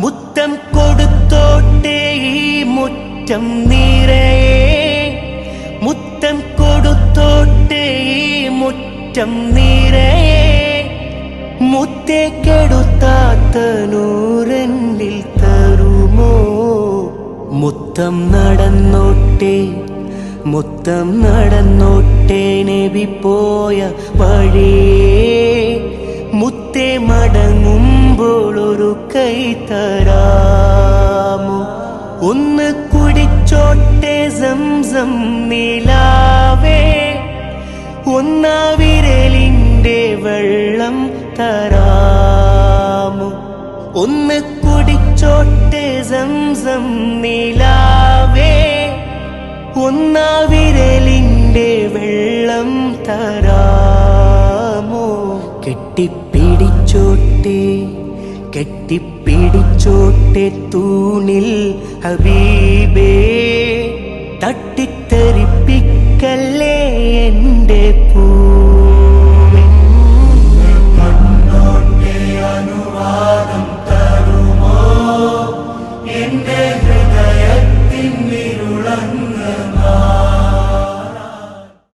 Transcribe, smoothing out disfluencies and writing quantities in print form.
മുത്തം കൊടുത്തോട്ടെ ഈ മുറ്റം നിറയെ, മുത്തം കൊടുത്തോട്ടെ ഈ മുറ്റം നിറയെ, മുത്തേ കെടുത്താത്ത നൂറെന്നിൽ തരുമോ? മുത്തം നടന്നോട്ടെ, മുത്തം നടന്നോട്ടെ നബി പോയ വഴിയേ, മുത്തേ മടങ്ങുമ്പോൾ ഒരു കൈ തരാമോ? ഒന്ന് കുടിച്ചോട്ടെ സംസം നിലാവേ, ഒന്നാ വിരലിന്റെ വെള്ളം തരാമോ? ഒന്ന് കുടിച്ചോട്ടെ സംസം നിലാവേ, ഒന്നാ വിരലിന്റെ വെള്ളം തരാമോ? കെട്ടിപ്പിടിച്ചോട്ടെ, കെട്ടിപ്പിടിച്ചോട്ടെ തൂണിൽ ഹബീബേ, തട്ടിത്തെറിപ്പിക്കല്ലേ എൻ്റെ പൂവേ. കണ്ണോട്ടെ അനുവാദം തരുമോ എൻ്റെ